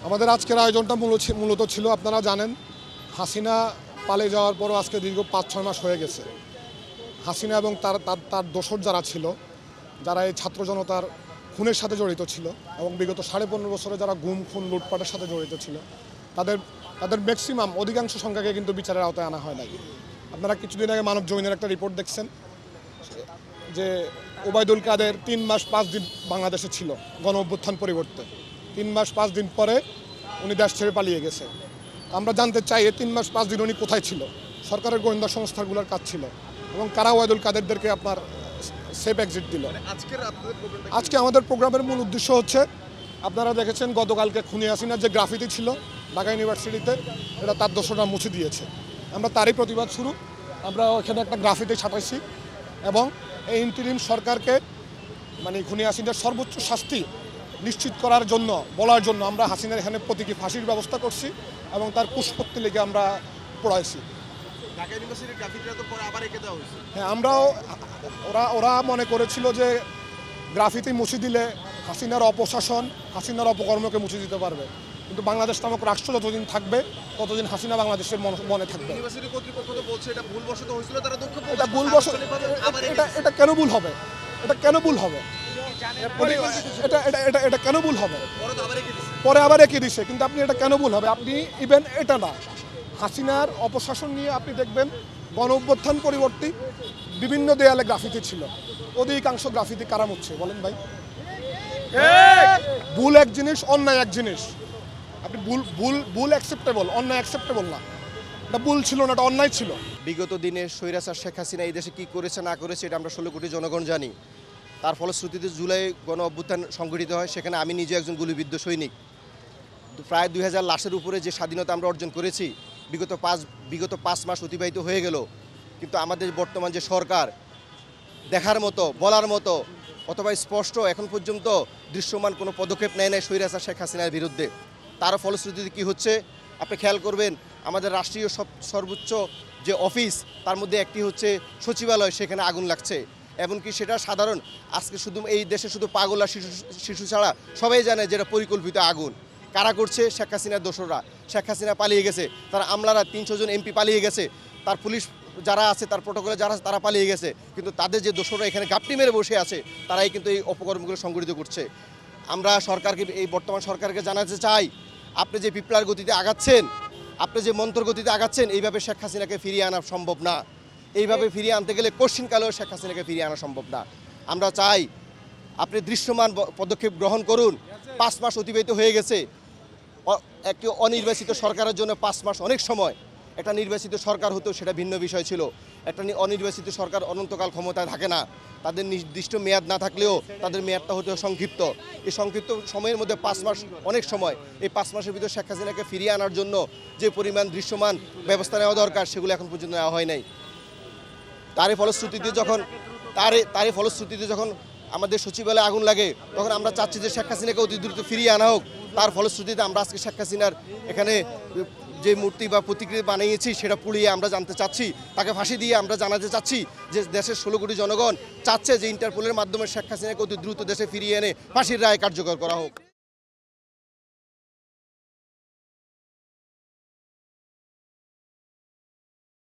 আমাদের আজকের আয়োজনটা মূলত ছিল, আপনারা জানেন হাসিনা পালিয়ে যাওয়ার পরও আজকে দীর্ঘ ৫-৬ মাস হয়ে গেছে। হাসিনা এবং তার দোসর যারা ছিল, যারা এই ছাত্র জনতার খুনের সাথে জড়িত ছিল এবং বিগত ১৫.৫ বছরে যারা গুম খুন লুটপাটের সাথে জড়িত ছিল, তাদের ম্যাক্সিমাম অধিকাংশ সংখ্যাকে কিন্তু বিচারের আওতায় আনা হয় নাই। আপনারা কিছুদিন আগে মানব জমিনের একটা রিপোর্ট দেখছেন যে ওবায়দুল কাদের ৩ মাস ৫ দিন বাংলাদেশে ছিল গণ অভ্যুত্থান পরিবর্তে। ৩ মাস ৫ দিন পরে উনি দেশ ছেড়ে পালিয়ে গেছে। আমরা জানতে চাই এই ৩ মাস ৫ দিন উনি কোথায় ছিল, সরকারের গোয়েন্দা সংস্থাগুলোর কাজ ছিল এবং কারা ওবায়দুল কাদেরকে আপনার সেফ এক্সিট দিল। আজকে আমাদের প্রোগ্রামের মূল উদ্দেশ্য হচ্ছে, আপনারা দেখেছেন গতকালকে খুনি হাসিনার যে গ্রাফিতি ছিল ঢাকা ইউনিভার্সিটিতে, এটা তার দোষরা মুছে দিয়েছে। আমরা তারই প্রতিবাদ শুরু, আমরা এখানে একটা গ্রাফিতি ছাপাইছি এবং এই ইন্টারিম সরকারকে মানে খুনি হাসিনার সর্বোচ্চ শাস্তি নিশ্চিত করার জন্য বলার জন্য আমরা হাসিনার এখানে প্রতীকী ফাঁসির ব্যবস্থা করছি এবং তার কুশপত্তি লেগে আমরা পড়াইছি। হ্যাঁ, আমরাও ওরা মনে করেছিল যে গ্রাফিতি মুছে দিলে হাসিনার অপশাসন, হাসিনার অপকর্মকে মুছে দিতে পারবে, কিন্তু বাংলাদেশ নামক রাষ্ট্র যতদিন থাকবে ততদিন হাসিনা বাংলাদেশের মনে থাকবে। এটা কেন ভুল হবে? এটা কেন ভুল হবে? এটা কেন ভুল হবে? পরে আবার একই দিছে, কিন্তু আপনি এটা কেন ভুল হবে? আপনি ইভেন এটা না, হাসিনার অপশাসন নিয়ে আপনি দেখবেন গণ অভ্যুত্থান পরিবর্তী বিভিন্ন দেয়ালে গ্রাফিতি ছিল, অধিকাংশ গ্রাফিতি কারা মুছছে বলেন ভাই? ভুল এক জিনিস, অন্যায় এক জিনিস। আপনি ভুল অ্যাকসেপ্টেবল, অন্যায় অ্যাকসেপ্টেবল না। এটা ভুল ছিল না, এটা অন্যায় ছিল। বিগত দিনে স্বৈরাচার শেখ হাসিনা এই দেশে কী করেছে না করেছে এটা আমরা 16 কোটি জনগণ জানি। তার ফলশ্রুতিতে জুলাই গণ অভ্যুত্থান সংঘটিত হয়, সেখানে আমি নিজে একজন গুলিবিদ্ধ সৈনিক। প্রায় 2000 লাশের উপরে যে স্বাধীনতা আমরা অর্জন করেছি, বিগত 5 মাস অতিবাহিত হয়ে গেল, কিন্তু আমাদের বর্তমান যে সরকার দেখার মতো, বলার মতো অথবা স্পষ্ট এখন পর্যন্ত দৃশ্যমান কোনো পদক্ষেপ নেয় নাই স্বৈরাচার শেখ হাসিনার বিরুদ্ধে। তার ফলশ্রুতিতে কী হচ্ছে আপনি খেয়াল করবেন, আমাদের রাষ্ট্রীয় সর্বোচ্চ যে অফিস তার মধ্যে একটি হচ্ছে সচিবালয়, সেখানে আগুন লাগছে। এমনকি সেটা সাধারণ, আজকে শুধু এই দেশে শুধু পাগল আর শিশু ছাড়া সবাই জানে যেটা পরিকল্পিত আগুন। কারা করছে? শেখ হাসিনার দোসররা। শেখ হাসিনা পালিয়ে গেছে, তার আমলারা 300 জন এমপি পালিয়ে গেছে, তার পুলিশ যারা আছে, তার প্রোটোকলে যারা আছে তারা পালিয়ে গেছে, কিন্তু তাদের যে দোসররা এখানে গাপটি মেরে বসে আছে, তারাই কিন্তু এই অপকর্মগুলো সংগঠিত করছে। আমরা সরকারকে, এই বর্তমান সরকারকে জানাতে চাই, আপনি যে পিপলার গতিতে আগাচ্ছেন, আপনি যে মন্ত্র গতিতে আগাচ্ছেন, এইভাবে শেখ হাসিনাকে ফিরিয়ে আনা সম্ভব না। এইভাবে ফিরিয়ে আনতে গেলে কোশ্চিনকালেও শেখ হাসিনাকে ফিরিয়ে আনা সম্ভব না। আমরা চাই আপনি দৃশ্যমান পদক্ষেপ গ্রহণ করুন। 5 মাস অতিবাহিত হয়ে গেছে। একটি অনির্বাচিত সরকারের জন্য 5 মাস অনেক সময়। একটা নির্বাচিত সরকার হতো সেটা ভিন্ন বিষয় ছিল। একটা অনির্বাচিত সরকার অনন্তকাল ক্ষমতায় থাকে না, তাদের নির্দিষ্ট মেয়াদ না থাকলেও তাদের মেয়াদটা হতে সংক্ষিপ্ত। এই সংক্ষিপ্ত সময়ের মধ্যে 5 মাস অনেক সময়। এই 5 মাসের ভিতরে শেখ হাসিনাকে ফিরিয়ে আনার জন্য যে পরিমাণ দৃশ্যমান ব্যবস্থা নেওয়া দরকার, সেগুলো এখন পর্যন্ত নেওয়া হয় নাই। তারই ফলশ্রুতিতে যখন আমাদের সচিবালয়ে আগুন লাগে, তখন আমরা চাচ্ছি যে শেখ হাসিনাকে অতি দ্রুত ফিরিয়ে আনা হোক। তার ফলশ্রুতিতে আমরা আজকে শেখ হাসিনার এখানে যে মূর্তি বা প্রতিকৃতি বানিয়েছি সেটা পুড়িয়ে আমরা জানতে চাচ্ছি, তাকে ফাঁসি দিয়ে আমরা জানাতে চাচ্ছি যে দেশের 16 কোটি জনগণ চাচ্ছে যে ইন্টারপোলের মাধ্যমে শেখ হাসিনাকে অতি দ্রুত দেশে ফিরিয়ে এনে ফাঁসির রায় কার্যকর করা হোক।